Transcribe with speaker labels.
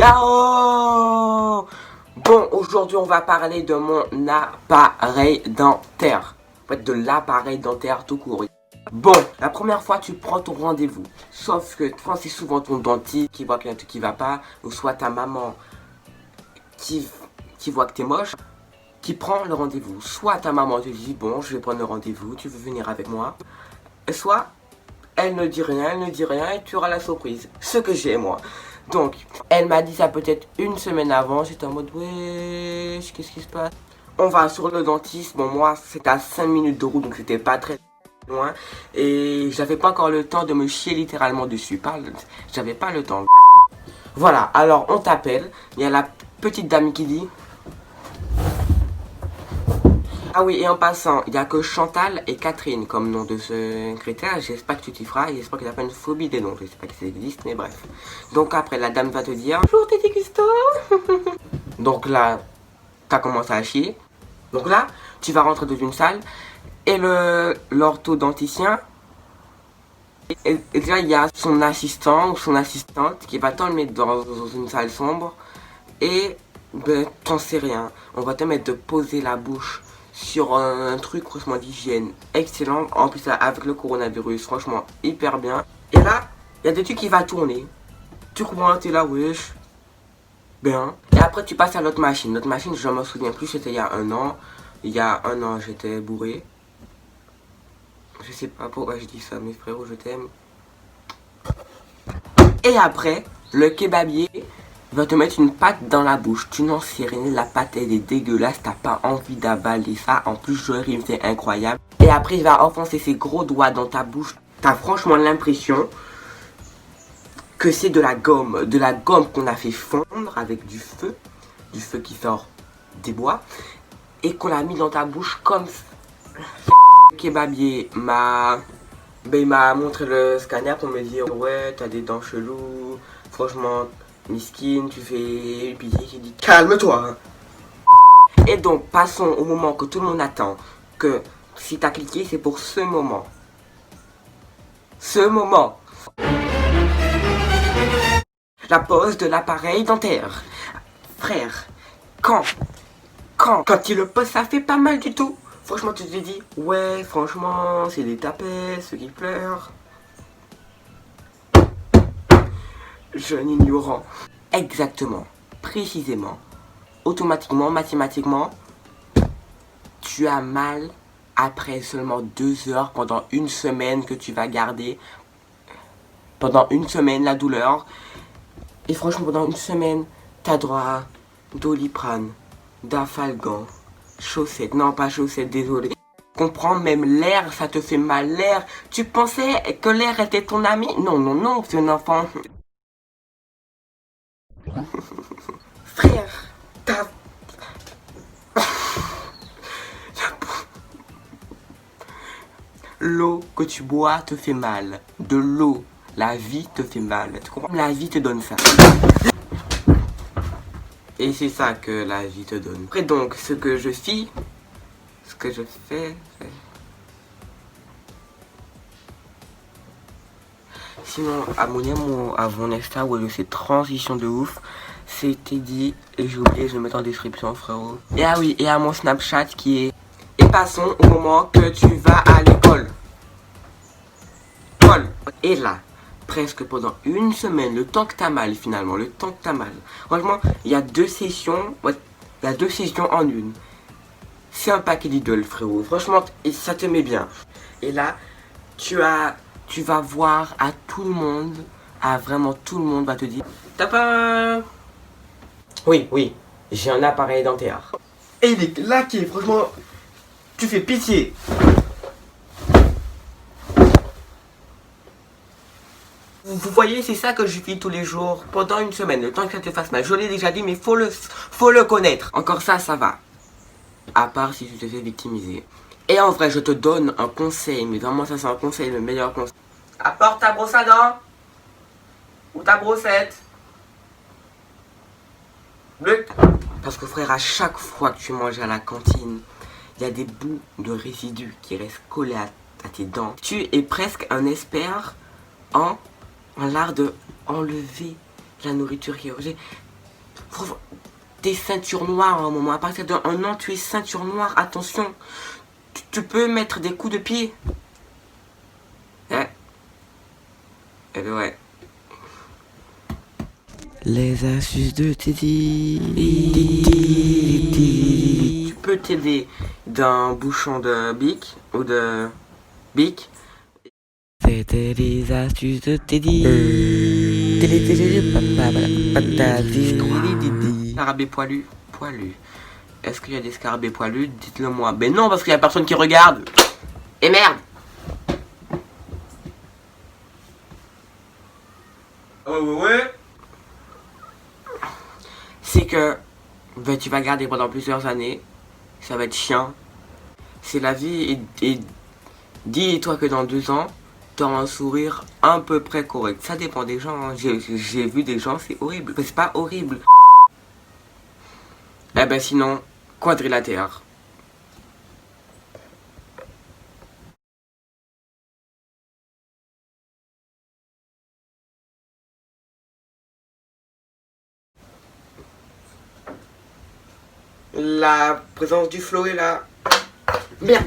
Speaker 1: Là-haut. Bon, aujourd'hui, on va parler de mon appareil dentaire. En fait, de l'appareil dentaire tout court. Bon, la première fois, tu prends ton rendez-vous. Sauf que c'est souvent ton dentiste qui voit qu'il y a un truc qui va pas, ou soit ta maman qui voit que t'es moche, qui prend le rendez-vous. Soit ta maman te dit, bon, je vais prendre le rendez-vous, tu veux venir avec moi. Soit elle ne dit rien, et tu auras la surprise. Ce que j'ai, moi. Donc, elle m'a dit ça peut-être une semaine avant. J'étais en mode, wesh, qu'est-ce qui se passe? On va sur le dentiste. Bon, moi, c'était à 5 minutes de route, donc c'était pas très loin. Et j'avais pas encore le temps de me chier littéralement dessus. J'avais pas le temps. Voilà, alors on t'appelle. Il y a la petite dame qui dit... Ah oui, et en passant, il n'y a que Chantal et Catherine comme nom de ce critère. J'espère que tu t'y feras et j'espère que tu n'as pas une phobie des noms. Je sais pas que ça existe, mais bref. Donc après, la dame va te dire bonjour Tété Gusto. Donc là, t'as commencé à chier. Donc là, tu vas rentrer dans une salle et l'orthodonticien, et là, il y a son assistant ou son assistante qui va t'emmener dans une salle sombre et ben, t'en sais rien. On va te mettre de poser la bouche sur un truc franchement d'hygiène excellent. En plus avec le coronavirus, franchement hyper bien. Et là, il y a des trucs qui va tourner. Tu comprends, t'es là, wesh. Bien. Et après tu passes à l'autre machine. L'autre machine, je m'en souviens plus, c'était il y a un an. Il y a un an, j'étais bourré. Je sais pas pourquoi je dis ça, mes frérots, je t'aime. Et après, le kebabier va te mettre une pâte dans la bouche. Tu n'en sais rien, la pâte elle est dégueulasse, t'as pas envie d'avaler ça. En plus, le rythme c'est incroyable. Et après, il va enfoncer ses gros doigts dans ta bouche. T'as franchement l'impression que c'est de la gomme qu'on a fait fondre avec du feu qui sort des bois, et qu'on l'a mis dans ta bouche comme ça. Le kebabier m'a montré le scanner pour me dire ouais, t'as des dents cheloues, franchement Miskine, tu fais pitié. J'ai dit calme-toi. Et donc passons au moment que tout le monde attend. Que si t'as cliqué, c'est pour ce moment. Ce moment. La pose de l'appareil dentaire. Frère, quand il le pose, ça fait pas mal du tout. Franchement, tu te dis, ouais, franchement, c'est des tapettes, ceux qui pleurent. Jeune ignorant. Exactement, précisément, automatiquement, mathématiquement, tu as mal après seulement 2 heures pendant une semaine que tu vas garder. Pendant une semaine, la douleur. Et franchement, pendant une semaine, t'as droit à Doliprane, Dafalgan, chaussettes. Non, pas chaussettes, désolé. Comprends, même l'air, ça te fait mal. L'air, tu pensais que l'air était ton ami? Non, non, non, c'est un enfant. Frère, t'as... L'eau que tu bois te fait mal. De l'eau, la vie te fait mal. Tu comprends? La vie te donne ça. Et c'est ça que la vie te donne. Après donc, ce que je fais... Sinon, abonnez-moi à mon Insta où il fait transition de ouf. C'était dit, et j'ai oublié, je vais mettre en description, frérot. Et ah oui, et à mon Snapchat qui est... Et passons au moment que tu vas à l'école. Et là, presque pendant une semaine, le temps que t'as mal finalement, le temps que t'as mal. Franchement, il y a 2 sessions, ouais, il y a 2 sessions en une. C'est un paquet d'idoles, frérot. Franchement, et ça te met bien. Et là, tu vas voir à tout le monde, à vraiment tout le monde va te dire, t'as pas... Oui, j'ai un appareil dentaire. Et il est laqué, franchement, tu fais pitié. Vous voyez, c'est ça que je vis tous les jours, pendant une semaine, le temps que ça te fasse mal. Je l'ai déjà dit, mais faut le connaître. Encore ça va. À part si tu te fais victimiser. Et en vrai, je te donne un conseil, mais vraiment ça c'est un conseil, le meilleur conseil. Apporte ta brosse à dents. Ou ta brossette. Parce que frère, à chaque fois que tu manges à la cantine, il y a des bouts de résidus qui restent collés à tes dents. Tu es presque un expert en l'art de enlever la nourriture qui est rejette. Des ceintures noires à un moment. À partir d'un an, tu es ceinture noire. Attention, tu peux mettre des coups de pied. Hein? Eh ben ouais. Les astuces de Teddy. Tu peux t'aider d'un bouchon de bic ou de bic. C'était les astuces de Teddy. Scarabée poilu, poilu. Est-ce qu'il y a des scarabées poilus? Dites-le moi. Ben non, parce qu'il y a personne qui regarde. Et merde. Ouais. C'est que ben, tu vas garder pendant plusieurs années. Ça va être chiant. C'est la vie et dis-toi que dans 2 ans, tu auras un sourire à peu près correct. Ça dépend des gens. Hein. J'ai vu des gens, c'est horrible. Mais c'est pas horrible. Eh ben sinon, quadrilatère. La présence du flow est là. Bien.